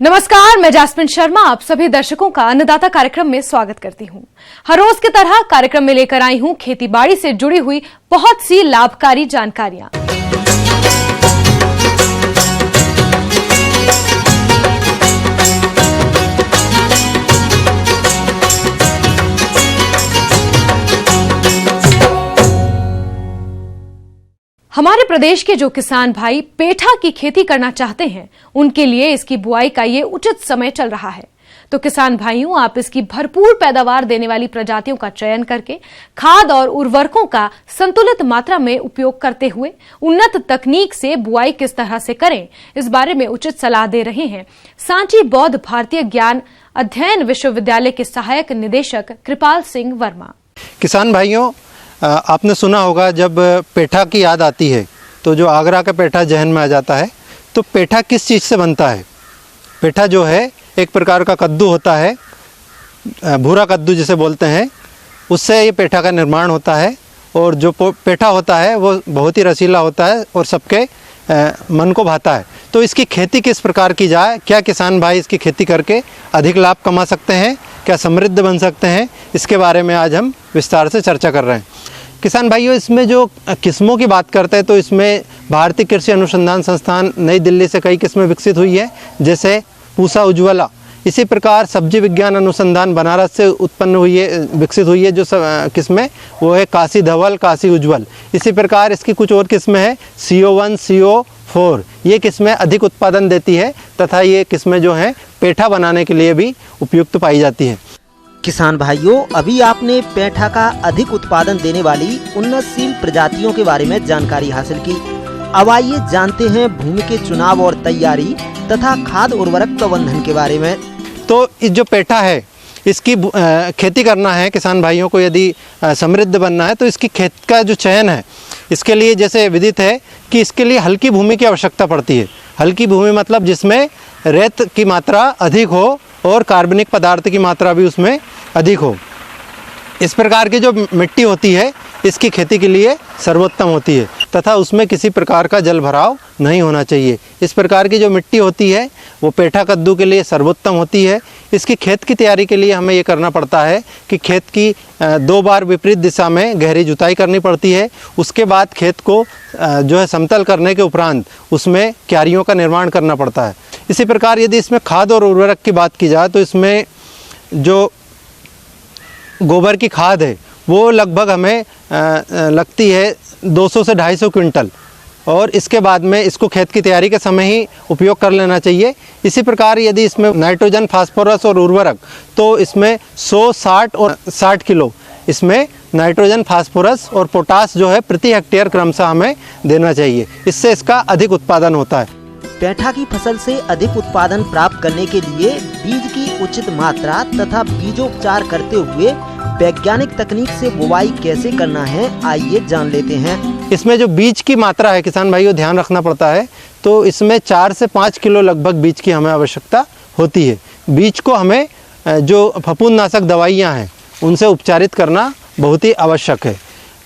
नमस्कार, मैं जैस्मिन शर्मा आप सभी दर्शकों का अन्नदाता कार्यक्रम में स्वागत करती हूं। हर रोज की तरह कार्यक्रम में लेकर आई हूं खेतीबाड़ी से जुड़ी हुई बहुत सी लाभकारी जानकारियां। हमारे प्रदेश के जो किसान भाई पेठा की खेती करना चाहते हैं, उनके लिए इसकी बुआई का ये उचित समय चल रहा है। तो किसान भाइयों, आप इसकी भरपूर पैदावार देने वाली प्रजातियों का चयन करके खाद और उर्वरकों का संतुलित मात्रा में उपयोग करते हुए उन्नत तकनीक से बुआई किस तरह से करें, इस बारे में उचित सलाह दे रहे हैं सांची बौद्ध भारतीय ज्ञान अध्ययन विश्वविद्यालय के सहायक निदेशक कृपाल सिंह वर्मा। किसान भाइयों, आपने सुना होगा जब पेठा की याद आती है तो जो आगरा का पेठा जहन में आ जाता है। तो पेठा किस चीज़ से बनता है? पेठा जो है एक प्रकार का कद्दू होता है, भूरा कद्दू जिसे बोलते हैं, उससे ये पेठा का निर्माण होता है। और जो पेठा होता है वो बहुत ही रसीला होता है और सबके मन को भाता है। तो इसकी खेती किस प्रकार की जाए, क्या किसान भाई इसकी खेती करके अधिक लाभ कमा सकते हैं, क्या समृद्ध बन सकते हैं, इसके बारे में आज हम विस्तार से चर्चा कर रहे हैं। किसान भाइयों, इसमें जो किस्मों की बात करते हैं तो इसमें भारतीय कृषि अनुसंधान संस्थान नई दिल्ली से कई किस्में विकसित हुई है, जैसे पूसा उज्ज्वला। इसी प्रकार सब्जी विज्ञान अनुसंधान बनारस से उत्पन्न हुई है, विकसित हुई है जो किस्में, वो है काशी धवल, काशी उज्ज्वल। इसी प्रकार इसकी कुछ और किस्में हैं, CO1, CO4। ये किस्में अधिक उत्पादन देती है तथा ये किस्में जो हैं पेठा बनाने के लिए भी उपयुक्त पाई जाती है। किसान भाइयों, अभी आपने पेठा का अधिक उत्पादन देने वाली उन्नतशील प्रजातियों के बारे में जानकारी हासिल की। अब आइए जानते हैं भूमि के चुनाव और तैयारी तथा खाद उर्वरक प्रबंधन के बारे में। तो इस जो पेठा है इसकी खेती करना है किसान भाइयों को, यदि समृद्ध बनना है तो इसकी खेत का जो चयन है, इसके लिए जैसे विदित है कि इसके लिए हल्की भूमि की आवश्यकता पड़ती है। हल्की भूमि मतलब जिसमें रेत की मात्रा अधिक हो और कार्बनिक पदार्थ की मात्रा भी उसमें अधिक हो। इस प्रकार की जो मिट्टी होती है इसकी खेती के लिए सर्वोत्तम होती है तथा उसमें किसी प्रकार का जल भराव नहीं होना चाहिए। इस प्रकार की जो मिट्टी होती है वो पेठा कद्दू के लिए सर्वोत्तम होती है। इसकी खेत की तैयारी के लिए हमें ये करना पड़ता है कि खेत की 2 बार विपरीत दिशा में गहरी जुताई करनी पड़ती है। उसके बाद खेत को जो है समतल करने के उपरांत उसमें क्यारियों का निर्माण करना पड़ता है। इसी प्रकार यदि इसमें खाद और उर्वरक की बात की जाए तो इसमें जो गोबर की खाद है वो लगभग हमें लगती है 200 से 250 क्विंटल, और इसके बाद में इसको खेत की तैयारी के समय ही उपयोग कर लेना चाहिए। इसी प्रकार यदि इसमें नाइट्रोजन, फास्फोरस और उर्वरक, तो इसमें 100, 60 और 60 किलो इसमें नाइट्रोजन, फास्फोरस और पोटास जो है प्रति हेक्टेयर क्रमशः हमें देना चाहिए। इससे इसका अधिक उत्पादन होता है। पेठा की फसल से अधिक उत्पादन प्राप्त करने के लिए बीज की उचित मात्रा तथा बीजोपचार करते हुए वैज्ञानिक तकनीक से बुवाई कैसे करना है, आइए जान लेते हैं। इसमें जो बीज की मात्रा है किसान भाइयों, ध्यान रखना पड़ता है। तो इसमें 4 से 5 किलो लगभग बीज की हमें आवश्यकता होती है। बीज को हमें जो फफूंदनाशक दवाइयाँ हैं उनसे उपचारित करना बहुत ही आवश्यक है।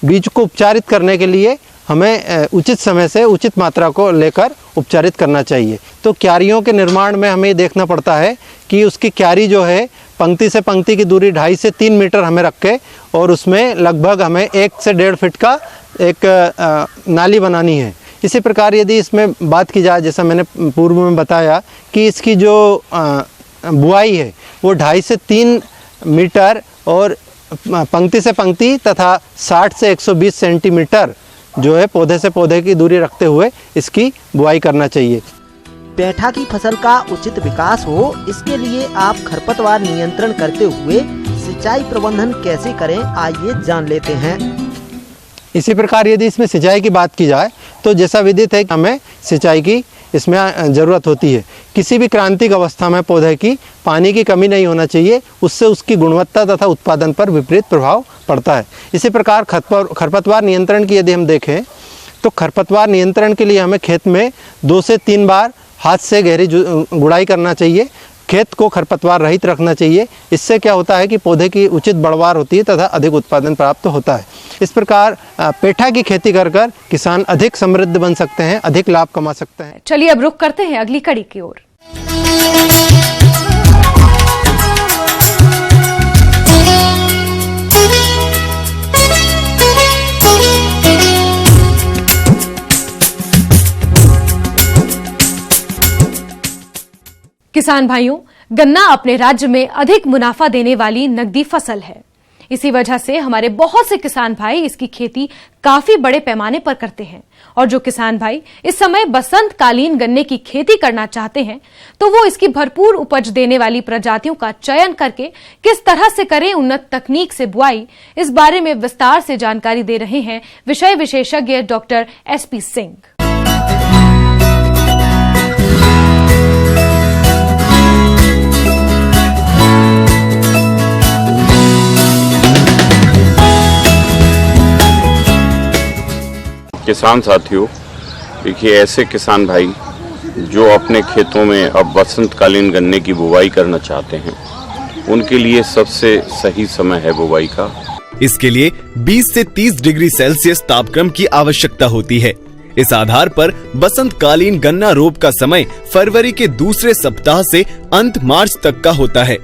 बीज को उपचारित करने के लिए हमें उचित समय से उचित मात्रा को लेकर उपचारित करना चाहिए। तो क्यारियों के निर्माण में हमें देखना पड़ता है कि उसकी क्यारी जो है पंक्ति से पंक्ति की दूरी 2.5 से 3 मीटर हमें रख के, और उसमें लगभग हमें 1 से 1.5 फीट का एक नाली बनानी है। इसी प्रकार यदि इसमें बात की जाए, जैसा मैंने पूर्व में बताया कि इसकी जो बुआई है वो 2.5 से 3 मीटर और पंक्ति से पंक्ति तथा 60 से 120 सेंटीमीटर जो है पौधे से पौधे की दूरी रखते हुए इसकी बुआई करना चाहिए। पेठा की फसल का उचित विकास हो, इसके लिए आप खरपतवार नियंत्रण करते हुए सिंचाई प्रबंधन कैसे करें, आइए जान लेते हैं। इसी प्रकार यदि इसमें सिंचाई की बात की जाए तो जैसा विदित है कि हमें सिंचाई की इसमें ज़रूरत होती है। किसी भी क्रांतिक अवस्था में पौधे की पानी की कमी नहीं होना चाहिए, उससे उसकी गुणवत्ता तथा उत्पादन पर विपरीत प्रभाव पड़ता है। इसी प्रकार खरपतवार नियंत्रण की यदि हम देखें तो खरपतवार नियंत्रण के लिए हमें खेत में 2 से 3 बार हाथ से गहरी गुड़ाई करना चाहिए। खेत को खरपतवार रहित रखना चाहिए। इससे क्या होता है कि पौधे की उचित बढ़वार होती है तथा अधिक उत्पादन प्राप्त होता है। इस प्रकार पेठा की खेती कर किसान अधिक समृद्ध बन सकते हैं, अधिक लाभ कमा सकते हैं। चलिए अब रुख करते हैं अगली कड़ी की ओर। किसान भाइयों, गन्ना अपने राज्य में अधिक मुनाफा देने वाली नकदी फसल है। इसी वजह से हमारे बहुत से किसान भाई इसकी खेती काफी बड़े पैमाने पर करते हैं। और जो किसान भाई इस समय बसंतकालीन गन्ने की खेती करना चाहते हैं, तो वो इसकी भरपूर उपज देने वाली प्रजातियों का चयन करके किस तरह से करें उन्नत तकनीक से बुआई, इस बारे में विस्तार से जानकारी दे रहे हैं विषय विशेषज्ञ डॉक्टर SP सिंह। किसान साथियों, देखिए ऐसे किसान भाई जो अपने खेतों में अब बसंतकालीन गन्ने की बुवाई करना चाहते हैं, उनके लिए सबसे सही समय है बुवाई का। इसके लिए 20 से 30 डिग्री सेल्सियस तापक्रम की आवश्यकता होती है। इस आधार पर बसंतकालीन गन्ना रोप का समय फरवरी के दूसरे सप्ताह से अंत मार्च तक का होता है।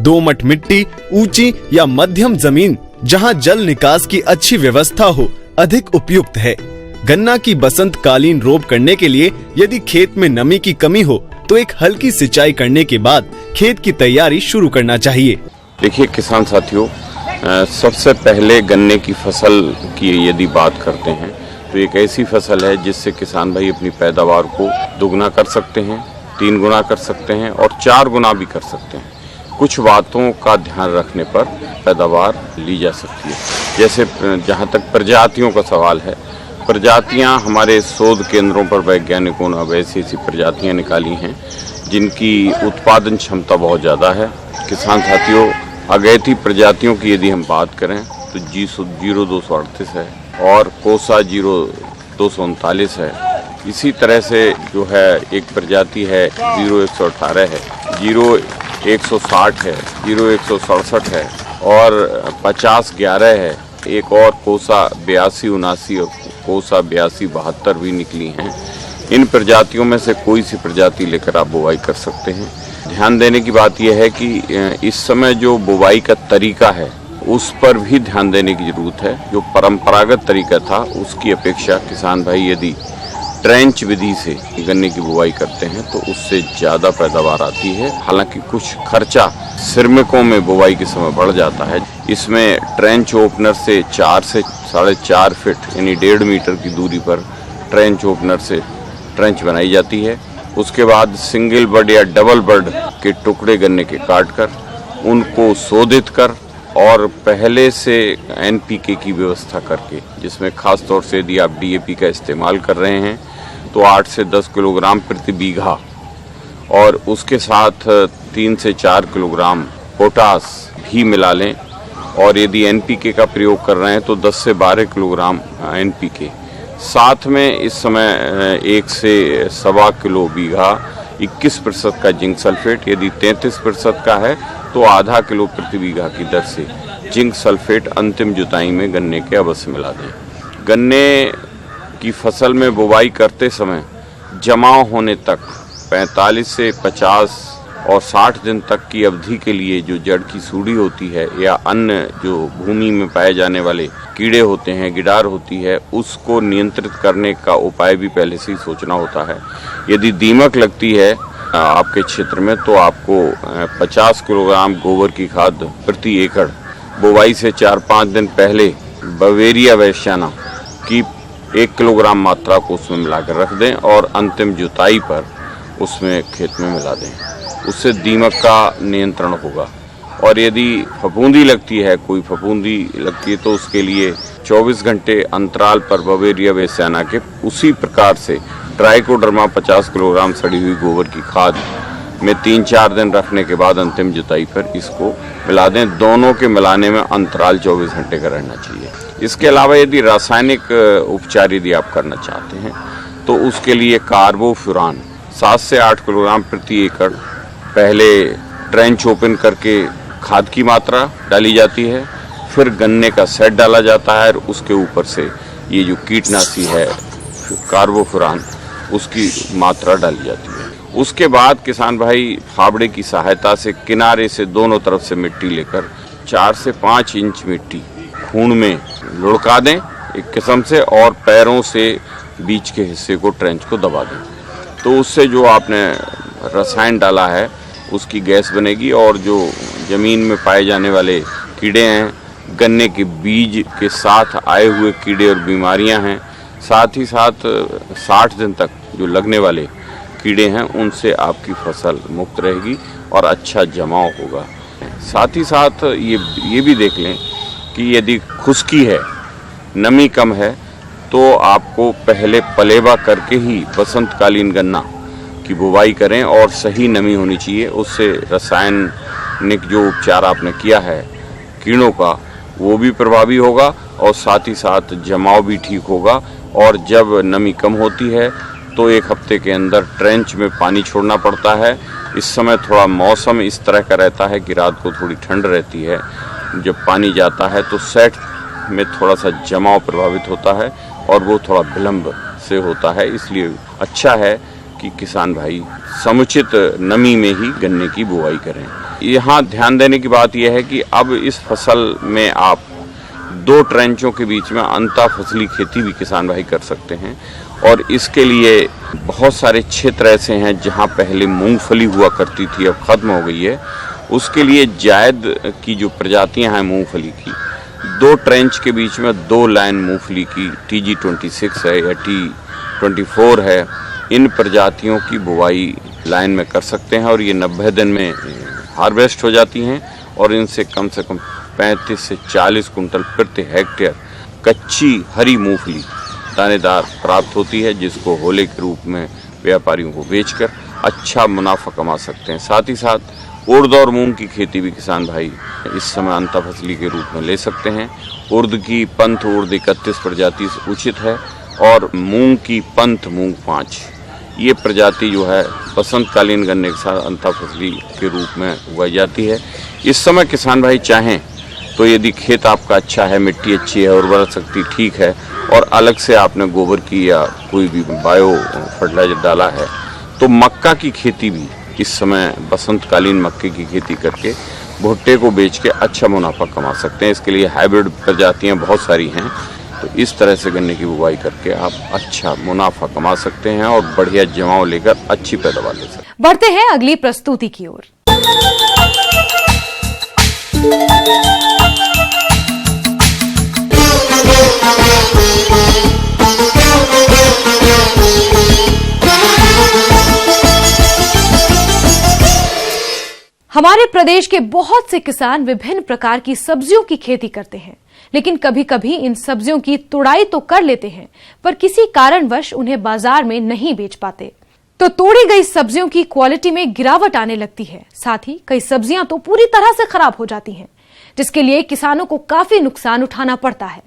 दोमट मिट्टी, ऊंची या मध्यम जमीन जहां जल निकास की अच्छी व्यवस्था हो, अधिक उपयुक्त है। गन्ना की बसंतकालीन रोप करने के लिए यदि खेत में नमी की कमी हो तो एक हल्की सिंचाई करने के बाद खेत की तैयारी शुरू करना चाहिए। देखिए किसान साथियों, सबसे पहले गन्ने की फसल की यदि बात करते हैं तो एक ऐसी फसल है जिससे किसान भाई अपनी पैदावार को दुगना कर सकते हैं, 3 गुना कर सकते हैं और 4 गुना भी कर सकते हैं। कुछ बातों का ध्यान रखने पर पैदावार ली जा सकती है। जैसे जहाँ तक प्रजातियों का सवाल है, प्रजातियाँ हमारे शोध केंद्रों पर वैज्ञानिकों ने अब ऐसी प्रजातियाँ निकाली हैं जिनकी उत्पादन क्षमता बहुत ज़्यादा है। किसान साथियों, अगैती प्रजातियों की यदि हम बात करें तो G0238 है और कोसा 0239 है। इसी तरह से जो है एक प्रजाति है 0118 है, 0160 है, 0167 है और 5011 है। एक और कोसा 8279 और कोसा 8272 भी निकली हैं। इन प्रजातियों में से कोई सी प्रजाति लेकर आप बुवाई कर सकते हैं। ध्यान देने की बात यह है कि इस समय जो बुवाई का तरीका है उस पर भी ध्यान देने की जरूरत है। जो परंपरागत तरीका था उसकी अपेक्षा किसान भाई यदि ट्रेंच विधि से गन्ने की बुवाई करते हैं तो उससे ज़्यादा पैदावार आती है। हालांकि कुछ खर्चा श्रमिकों में बुवाई के समय बढ़ जाता है। इसमें ट्रेंच ओपनर से 4 से 4.5 फीट यानी 1.5 मीटर की दूरी पर ट्रेंच ओपनर से ट्रेंच बनाई जाती है। उसके बाद सिंगल बड या डबल बड के टुकड़े गन्ने के काट कर उनको शोधित कर और पहले से NPK की व्यवस्था करके, जिसमें खास तौर से यदि आप DAP का इस्तेमाल कर रहे हैं तो 8 से 10 किलोग्राम प्रति बीघा और उसके साथ 3 से 4 किलोग्राम पोटास भी मिला लें। और यदि NPK का प्रयोग कर रहे हैं तो 10 से 12 किलोग्राम NPK। साथ में इस समय 1 से 1.25 किलो बीघा 21% का जिंक सल्फेट, यदि 33% का है तो आधा किलो प्रति बीघा की दर से जिंक सल्फेट अंतिम जुताई में गन्ने के अवश्य मिला दें। गन्ने की फसल में बुवाई करते समय जमाव होने तक 45 से 50 और 60 दिन तक की अवधि के लिए जो जड़ की सूढ़ी होती है या अन्य जो भूमि में पाए जाने वाले कीड़े होते हैं, गिडार होती है, उसको नियंत्रित करने का उपाय भी पहले से ही सोचना होता है। यदि दीमक लगती है आपके क्षेत्र में तो आपको 50 किलोग्राम गोबर की खाद प्रति एकड़ बुवाई से 4-5 दिन पहले बवेरिया वैश्याना की 1 किलोग्राम मात्रा को उसमें मिलाकर रख दें और अंतिम जुताई पर उसमें खेत में मिला दें। उससे दीमक का नियंत्रण होगा। और यदि फफूंदी लगती है, कोई फफूंदी लगती है तो उसके लिए 24 घंटे अंतराल पर बवेरिया वैश्याना के उसी प्रकार से ट्राइकोडर्मा 50 किलोग्राम सड़ी हुई गोबर की खाद में 3-4 दिन रखने के बाद अंतिम जुताई पर इसको मिला दें। दोनों के मिलाने में अंतराल 24 घंटे का रहना चाहिए। इसके अलावा यदि रासायनिक उपचार यदि आप करना चाहते हैं तो उसके लिए कार्बोफ्यूरान 7 से 8 किलोग्राम प्रति एकड़ पहले ट्रेंच ओपन करके खाद की मात्रा डाली जाती है, फिर गन्ने का सेट डाला जाता है और उसके ऊपर से ये जो कीटनाशी है कार्बोफ्यूरान उसकी मात्रा डाली जाती है। उसके बाद किसान भाई फावड़े की सहायता से किनारे से दोनों तरफ से मिट्टी लेकर 4 से 5 इंच मिट्टी खून में लुढ़का दें एक किस्म से और पैरों से बीच के हिस्से को ट्रेंच को दबा दें। तो उससे जो आपने रसायन डाला है उसकी गैस बनेगी, और जो ज़मीन में पाए जाने वाले कीड़े हैं, गन्ने के बीज के साथ आए हुए कीड़े और बीमारियां हैं, साथ ही साथ 60 दिन तक जो लगने वाले कीड़े हैं उनसे आपकी फसल मुक्त रहेगी और अच्छा जमाव होगा। साथ ही साथ ये भी देख लें कि यदि खुश्की है, नमी कम है, तो आपको पहले पलेवा करके ही बसंतकालीन गन्ना की बुवाई करें, और सही नमी होनी चाहिए। उससे रासायनिक जो उपचार आपने किया है कीड़ों का वो भी प्रभावी होगा, और साथ ही साथ जमाव भी ठीक होगा। और जब नमी कम होती है तो 1 हफ्ते के अंदर ट्रेंच में पानी छोड़ना पड़ता है। इस समय थोड़ा मौसम इस तरह का रहता है कि रात को थोड़ी ठंड रहती है, जब पानी जाता है तो सेट में थोड़ा सा जमाव प्रभावित होता है और वो थोड़ा विलम्ब से होता है। इसलिए अच्छा है कि किसान भाई समुचित नमी में ही गन्ने की बुआई करें। यहाँ ध्यान देने की बात यह है कि अब इस फसल में आप 2 ट्रेंचों के बीच में अंतर फसली खेती भी किसान भाई कर सकते हैं, और इसके लिए बहुत सारे क्षेत्र ऐसे हैं जहाँ पहले मूंगफली हुआ करती थी, अब खत्म हो गई है। उसके लिए जायद की जो प्रजातियाँ हैं मूंगफली की, 2 ट्रेंच के बीच में 2 लाइन मूंगफली की TG26 है या T24 है, इन प्रजातियों की बुवाई लाइन में कर सकते हैं, और ये 90 दिन में हार्वेस्ट हो जाती हैं, और इनसे कम 35 से 40 कुंटल प्रति हेक्टेयर कच्ची हरी मूंगफली दानेदार प्राप्त होती है, जिसको होले के रूप में व्यापारियों को बेचकर अच्छा मुनाफा कमा सकते हैं। साथ ही साथ उर्द और मूंग की खेती भी किसान भाई इस समय अंतर फसली के रूप में ले सकते हैं। उर्द की पंथ उर्द 31 प्रजाति से उचित है, और मूंग की पंथ मूंग 5 ये प्रजाति जो है बसंतकालीन गन्ने के साथ अंतर फसली के रूप में उगाई जाती है। इस समय किसान भाई चाहें तो यदि खेत आपका अच्छा है, मिट्टी अच्छी है, उर्वरक शक्ति ठीक है, और अलग से आपने गोबर की या कोई भी बायो फर्टिलाइजर डाला है, तो मक्का की खेती भी इस समय बसंतकालीन मक्के की खेती करके भुट्टे को बेच के अच्छा मुनाफा कमा सकते हैं। इसके लिए हाइब्रिड प्रजातियाँ बहुत सारी हैं, तो इस तरह से गन्ने की बुवाई करके आप अच्छा मुनाफा कमा सकते हैं और बढ़िया जमाव लेकर अच्छी पैदावार ले सकते हैं। बढ़ते हैं अगली प्रस्तुति की ओर। हमारे प्रदेश के बहुत से किसान विभिन्न प्रकार की सब्जियों की खेती करते हैं, लेकिन कभी कभी इन सब्जियों की तुड़ाई तो कर लेते हैं, पर किसी कारणवश उन्हें बाजार में नहीं बेच पाते, तो तोड़ी गई सब्जियों की क्वालिटी में गिरावट आने लगती है। साथ ही कई सब्जियां तो पूरी तरह से खराब हो जाती हैं, जिसके लिए किसानों को काफी नुकसान उठाना पड़ता है।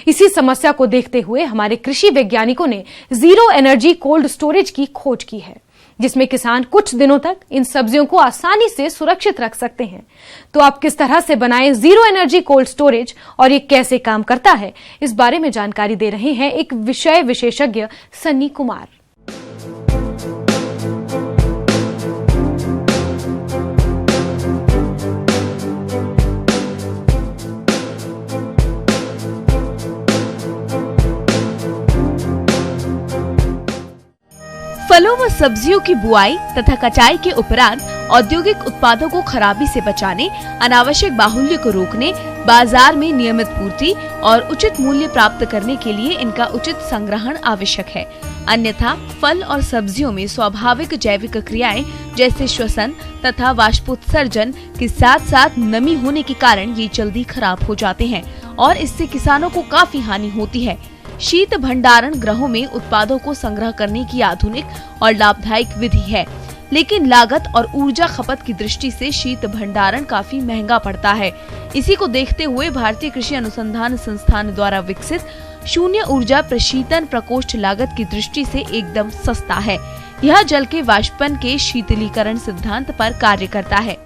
इसी समस्या को देखते हुए हमारे कृषि वैज्ञानिकों ने जीरो एनर्जी कोल्ड स्टोरेज की खोज की है, जिसमें किसान कुछ दिनों तक इन सब्जियों को आसानी से सुरक्षित रख सकते हैं। तो आप किस तरह से बनाएं जीरो एनर्जी कोल्ड स्टोरेज और ये कैसे काम करता है, इस बारे में जानकारी दे रहे हैं एक विषय विशेषज्ञ सन्नी कुमार। फलों व सब्जियों की बुआई तथा कटाई के उपरांत औद्योगिक उत्पादों को खराबी से बचाने, अनावश्यक बाहुल्य को रोकने, बाजार में नियमित पूर्ति और उचित मूल्य प्राप्त करने के लिए इनका उचित संग्रहण आवश्यक है। अन्यथा फल और सब्जियों में स्वाभाविक जैविक क्रियाएं जैसे श्वसन तथा वाष्पोत्सर्जन के साथ साथ नमी होने के कारण ये जल्दी खराब हो जाते हैं और इससे किसानों को काफी हानि होती है। शीत भंडारण गृहों में उत्पादों को संग्रह करने की आधुनिक और लाभदायक विधि है, लेकिन लागत और ऊर्जा खपत की दृष्टि से शीत भंडारण काफी महंगा पड़ता है। इसी को देखते हुए भारतीय कृषि अनुसंधान संस्थान द्वारा विकसित शून्य ऊर्जा प्रशीतन प्रकोष्ठ लागत की दृष्टि से एकदम सस्ता है। यह जल के वाष्पन के शीतलीकरण सिद्धांत पर कार्य करता है।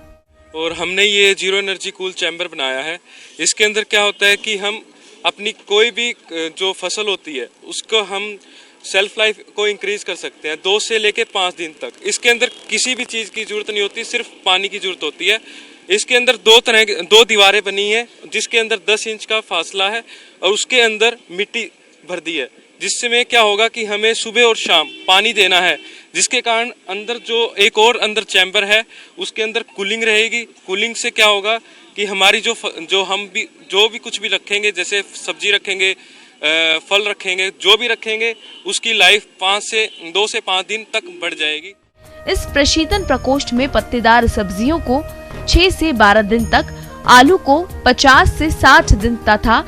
और हमने ये जीरो एनर्जी कूल चैम्बर बनाया है। इसके अंदर क्या होता है कि हम अपनी कोई भी जो फसल होती है उसको हम सेल्फ लाइफ को इंक्रीज कर सकते हैं 2 से लेके 5 दिन तक। इसके अंदर किसी भी चीज़ की जरूरत नहीं होती, सिर्फ पानी की जरूरत होती है। इसके अंदर 2 दीवारें बनी है, जिसके अंदर 10 इंच का फासला है और उसके अंदर मिट्टी भर दी है, जिससे में क्या होगा कि हमें सुबह और शाम पानी देना है, जिसके कारण अंदर जो एक और अंदर चैम्बर है उसके अंदर कूलिंग रहेगी। कूलिंग से क्या होगा कि हमारी जो भी कुछ भी रखेंगे, जैसे सब्जी रखेंगे, फल रखेंगे, जो भी रखेंगे, उसकी लाइफ 2 से 5 दिन तक बढ़ जाएगी। इस प्रशीतन प्रकोष्ठ में पत्तेदार सब्जियों को 6 से 12 दिन तक, आलू को 50 से 60 दिन तथा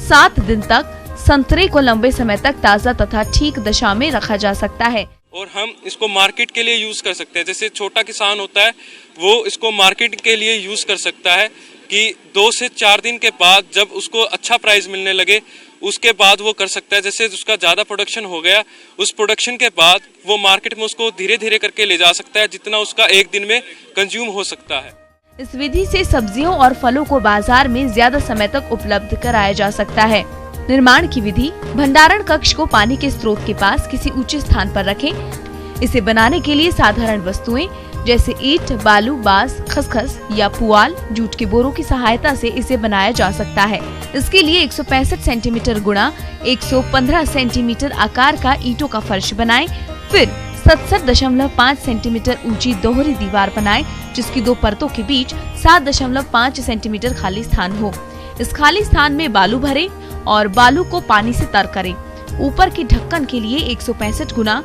7 दिन तक, संतरे को लंबे समय तक ताज़ा तथा ठीक दशा में रखा जा सकता है। और हम इसको मार्केट के लिए यूज कर सकते हैं। जैसे छोटा किसान होता है वो इसको मार्केट के लिए यूज कर सकता है कि 2 से 4 दिन के बाद जब उसको अच्छा प्राइस मिलने लगे उसके बाद वो कर सकता है। जैसे उसका ज़्यादा प्रोडक्शन हो गया, उस प्रोडक्शन के बाद वो मार्केट में उसको धीरे धीरे करके ले जा सकता है, जितना उसका एक दिन में कंज्यूम हो सकता है। इस विधि से सब्जियों और फलों को बाजार में ज्यादा समय तक उपलब्ध कराया जा सकता है। निर्माण की विधि: भंडारण कक्ष को पानी के स्रोत के पास किसी ऊंचे स्थान पर रखें। इसे बनाने के लिए साधारण वस्तुएं जैसे ईंट, बालू, बांस, खसखस या पुआल, जूट के बोरों की सहायता से इसे बनाया जा सकता है। इसके लिए 165 सेंटीमीटर गुणा 115 सेंटीमीटर आकार का ईंटों का फर्श बनाएं। फिर 67.5 सेंटीमीटर ऊंची दोहरी दीवार बनाएं, जिसकी 2 परतों के बीच 7.5 सेंटीमीटर खाली स्थान हो। इस खाली स्थान में बालू भरें और बालू को पानी से तर करें। ऊपर के ढक्कन के लिए 165 गुना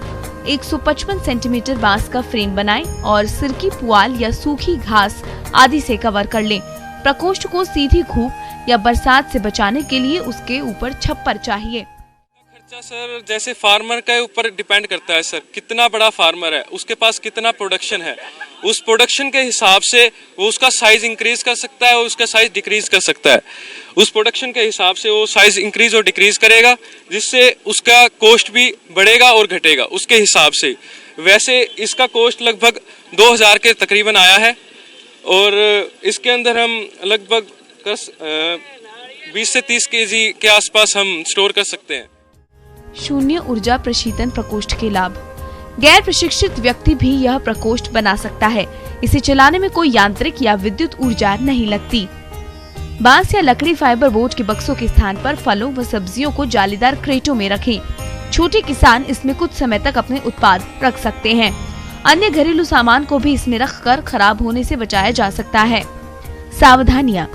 155 सेंटीमीटर बांस का फ्रेम बनाएं और सिरकी, पुआल या सूखी घास आदि से कवर कर लें। प्रकोष्ठ को सीधी धूप या बरसात से बचाने के लिए उसके ऊपर छप्पर चाहिए। खर्चा सर जैसे फार्मर के ऊपर डिपेंड करता है सर, कितना बड़ा फार्मर है, उसके पास कितना प्रोडक्शन है, उस प्रोडक्शन के हिसाब से वो उसका साइज इंक्रीज कर सकता है और उसका साइज डिक्रीज कर सकता है। उस प्रोडक्शन के हिसाब से वो साइज इंक्रीज और डिक्रीज करेगा, जिससे उसका कॉस्ट भी बढ़ेगा और घटेगा उसके हिसाब से। वैसे इसका कॉस्ट लगभग 2000 के तकरीबन आया है और इसके अंदर हम लगभग 20 से 30 केजी के आसपास हम स्टोर कर सकते हैं। शून्य ऊर्जा प्रशीतन प्रकोष्ठ के लाभ: गैर प्रशिक्षित व्यक्ति भी यह प्रकोष्ठ बना सकता है। इसे चलाने में कोई यांत्रिक या विद्युत ऊर्जा नहीं लगती। बांस या लकड़ी फाइबर बोर्ड के बक्सों के स्थान पर फलों व सब्जियों को जालीदार क्रेटों में रखें। छोटे किसान इसमें कुछ समय तक अपने उत्पाद रख सकते हैं। अन्य घरेलू सामान को भी इसमें रखकर खराब होने से बचाया जा सकता है। सावधानियां: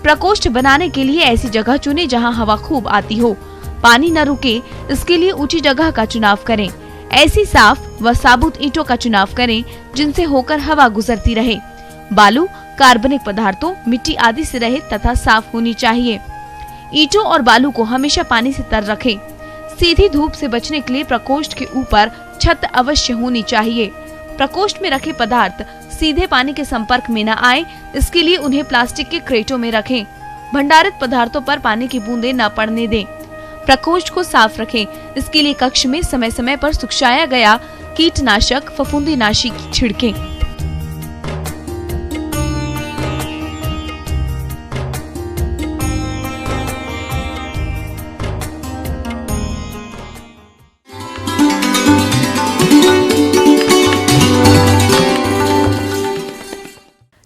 प्रकोष्ठ बनाने के लिए ऐसी जगह चुनें जहां हवा खूब आती हो, पानी न रुके, इसके लिए ऊंची जगह का चुनाव करें। ऐसी साफ व साबुत ईंटों का चुनाव करें जिनसे होकर हवा गुजरती रहे। बालू, कार्बनिक पदार्थों, मिट्टी आदि से रहित तथा साफ होनी चाहिए। ईंटों और बालू को हमेशा पानी से तर रखें। सीधी धूप से बचने के लिए प्रकोष्ठ के ऊपर छत अवश्य होनी चाहिए। प्रकोष्ठ में रखे पदार्थ सीधे पानी के संपर्क में न आए, इसके लिए उन्हें प्लास्टिक के क्रेटों में रखें। भंडारित पदार्थों पर पानी की बूंदें न पड़ने दें। प्रकोष्ठ को साफ रखें। इसके लिए कक्ष में समय समय पर सुखाया गया कीटनाशक, फफूंदीनाशी छिड़कें।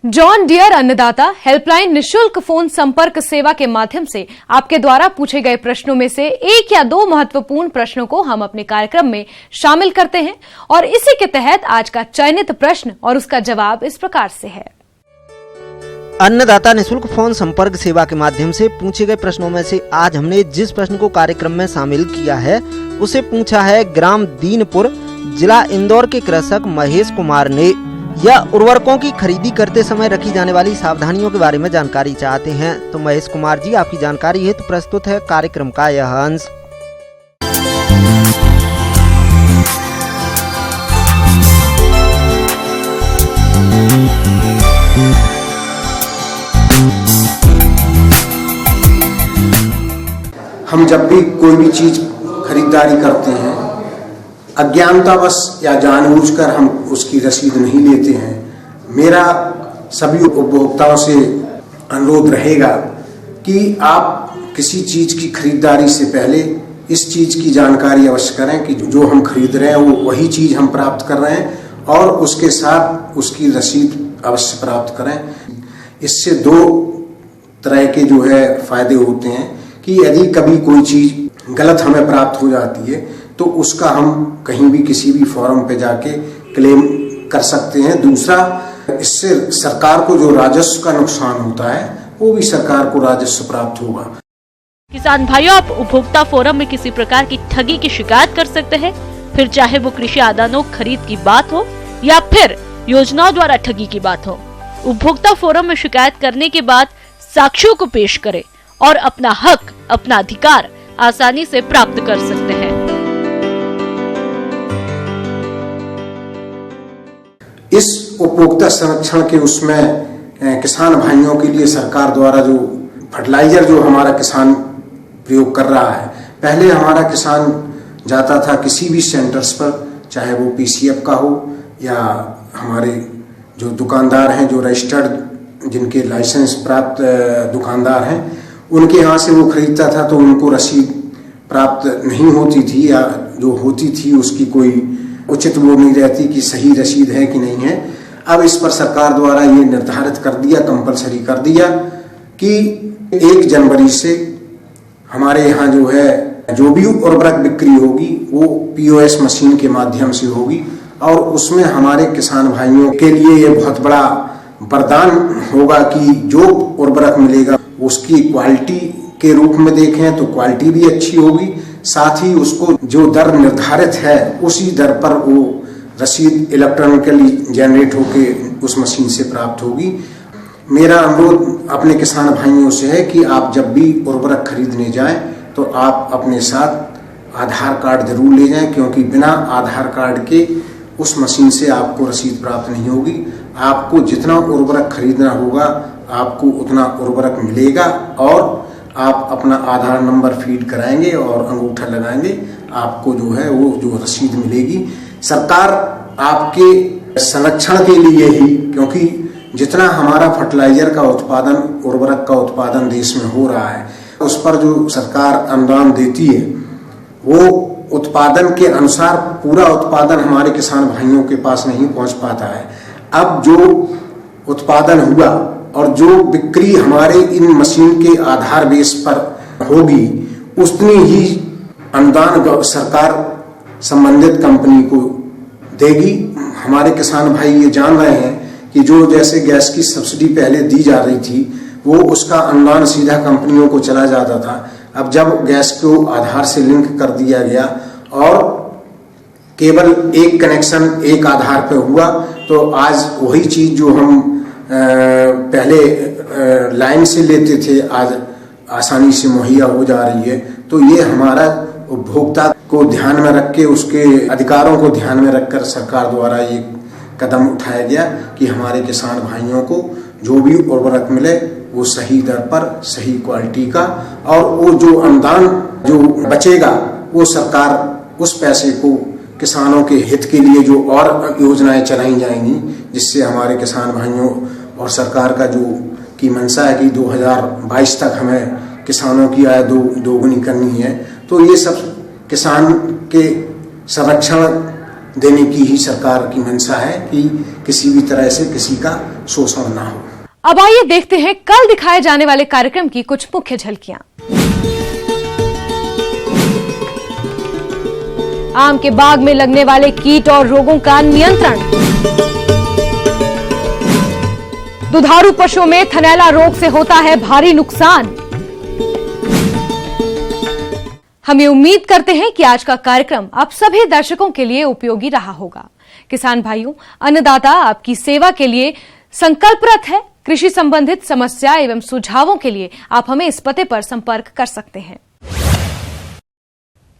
जॉन डियर अन्नदाता हेल्पलाइन निशुल्क फोन संपर्क सेवा के माध्यम से आपके द्वारा पूछे गए प्रश्नों में से 1 या 2 महत्वपूर्ण प्रश्नों को हम अपने कार्यक्रम में शामिल करते हैं और इसी के तहत आज का चयनित प्रश्न और उसका जवाब इस प्रकार से है। अन्नदाता निशुल्क फोन संपर्क सेवा के माध्यम से पूछे गए प्रश्नों में से आज हमने जिस प्रश्न को कार्यक्रम में शामिल किया है उसे पूछा है ग्राम दीनपुर, जिला इंदौर के कृषक महेश कुमार ने। यह उर्वरकों की खरीदी करते समय रखी जाने वाली सावधानियों के बारे में जानकारी चाहते हैं। तो महेश कुमार जी, आपकी जानकारी हेतु प्रस्तुत है कार्यक्रम का यह अंश। हम जब भी कोई भी चीज खरीदारी करते हैं, अज्ञानतावश या जानबूझकर हम उसकी रसीद नहीं लेते हैं। मेरा सभी उपभोक्ताओं से अनुरोध रहेगा कि आप किसी चीज की खरीदारी से पहले इस चीज की जानकारी अवश्य करें कि जो हम खरीद रहे हैं वो वही चीज हम प्राप्त कर रहे हैं और उसके साथ उसकी रसीद अवश्य प्राप्त करें। इससे 2 तरह के जो है फायदे होते हैं कि यदि कभी कोई चीज गलत हमें प्राप्त हो जाती है तो उसका हम कहीं भी किसी भी फोरम पे जाके क्लेम कर सकते हैं। दूसरा, इससे सरकार को जो राजस्व का नुकसान होता है वो भी सरकार को राजस्व प्राप्त होगा। किसान भाइयों, आप उपभोक्ता फोरम में किसी प्रकार की ठगी की शिकायत कर सकते हैं, फिर चाहे वो कृषि आदानों खरीद की बात हो या फिर योजनाओं द्वारा ठगी की बात हो। उपभोक्ता फोरम में शिकायत करने के बाद साक्ष्यों को पेश करें और अपना हक, अपना अधिकार आसानी से प्राप्त कर सकते हैं। इस उपभोक्ता संरक्षण के उसमें किसान भाइयों के लिए सरकार द्वारा जो फर्टिलाइजर जो हमारा किसान प्रयोग कर रहा है, पहले हमारा किसान जाता था किसी भी सेंटर्स पर, चाहे वो पीसीएफ का हो या हमारे जो दुकानदार हैं, जो रजिस्टर्ड जिनके लाइसेंस प्राप्त दुकानदार हैं, उनके यहाँ से वो खरीदता था तो उनको रसीद प्राप्त नहीं होती थी, या जो होती थी उसकी कोई उचित वो नहीं रहती कि सही रसीद है कि नहीं है। अब इस पर सरकार द्वारा ये निर्धारित कर दिया, कंपलसरी कर दिया कि 1 जनवरी से हमारे यहाँ जो है जो भी उर्वरक बिक्री होगी वो पीओएस मशीन के माध्यम से होगी, और उसमें हमारे किसान भाइयों के लिए ये बहुत बड़ा वरदान होगा कि जो उर्वरक मिलेगा उसकी क्वालिटी के रूप में देखें तो क्वालिटी भी अच्छी होगी, साथ ही उसको जो दर निर्धारित है उसी दर पर वो रसीद इलेक्ट्रॉनिकली जनरेट होके उस मशीन से प्राप्त होगी। मेरा अनुरोध अपने किसान भाइयों से है कि आप जब भी उर्वरक खरीदने जाएं तो आप अपने साथ आधार कार्ड जरूर ले जाएं, क्योंकि बिना आधार कार्ड के उस मशीन से आपको रसीद प्राप्त नहीं होगी। आपको जितना उर्वरक खरीदना होगा आपको उतना उर्वरक मिलेगा, और आप अपना आधार नंबर फीड कराएंगे और अंगूठा लगाएंगे, आपको जो है वो जो रसीद मिलेगी। सरकार आपके संरक्षण के लिए ही, क्योंकि जितना हमारा फर्टिलाइजर का उत्पादन, उर्वरक का उत्पादन देश में हो रहा है, उस पर जो सरकार अनुदान देती है वो उत्पादन के अनुसार पूरा उत्पादन हमारे किसान भाइयों के पास नहीं पहुंच पाता है। अब जो उत्पादन हुआ और जो बिक्री हमारे इन मशीन के आधार बेस पर होगी, उतनी ही अनुदान सरकार संबंधित कंपनी को देगी। हमारे किसान भाई ये जान रहे हैं कि जो जैसे गैस की सब्सिडी पहले दी जा रही थी वो उसका अनुदान सीधा कंपनियों को चला जाता था। अब जब गैस को आधार से लिंक कर दिया गया और केवल एक कनेक्शन एक आधार पर हुआ, तो आज वही चीज जो हम पहले लाइन से लेते थे आज आसानी से मुहैया हो जा रही है। तो ये हमारा उपभोक्ता को ध्यान में रख के, उसके अधिकारों को ध्यान में रखकर सरकार द्वारा ये कदम उठाया गया कि हमारे किसान भाइयों को जो भी उर्वरक मिले वो सही दर पर, सही क्वालिटी का, और वो जो अनुदान जो बचेगा वो सरकार उस पैसे को किसानों के हित के लिए जो और योजनाएं चलाई जाएंगी, जिससे हमारे किसान भाइयों और सरकार का जो की मंशा है कि 2022 तक हमें किसानों की आय दोगुनी करनी है, तो ये सब किसान के संरक्षण देने की ही सरकार की मंशा है कि किसी भी तरह से किसी का शोषण ना हो। अब आइए देखते हैं कल दिखाए जाने वाले कार्यक्रम की कुछ मुख्य झलकियां। आम के बाग में लगने वाले कीट और रोगों का नियंत्रण, दुधारू पशुओं में थनैला रोग से होता है भारी नुकसान। हम ये उम्मीद करते हैं कि आज का कार्यक्रम आप सभी दर्शकों के लिए उपयोगी रहा होगा। किसान भाइयों, अन्नदाता आपकी सेवा के लिए संकल्परत है। कृषि संबंधित समस्या एवं सुझावों के लिए आप हमें इस पते पर संपर्क कर सकते हैं।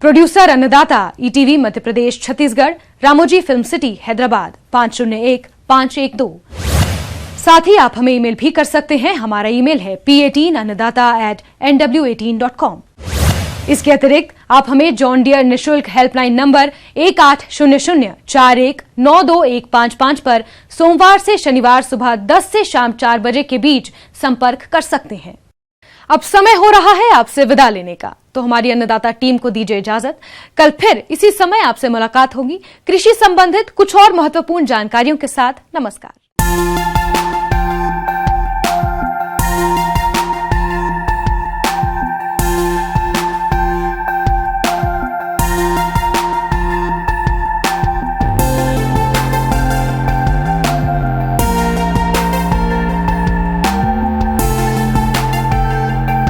प्रोड्यूसर अन्नदाता, ETV Madhya Pradesh Chhattisgarh, Ramoji film city Hyderabad 501512। साथ ही आप हमें ईमेल भी कर सकते हैं। हमारा ईमेल है p18annadaata@nw18.com। इसके अतिरिक्त आप हमें जॉन डियर निःशुल्क हेल्पलाइन नंबर 180041921555 पर सोमवार से शनिवार सुबह 10 से शाम 4 बजे के बीच संपर्क कर सकते हैं। अब समय हो रहा है आपसे विदा लेने का, तो हमारी अन्नदाता टीम को दीजिए इजाजत। कल फिर इसी समय आपसे मुलाकात होगी कृषि संबंधित कुछ और महत्वपूर्ण जानकारियों के साथ। नमस्कार।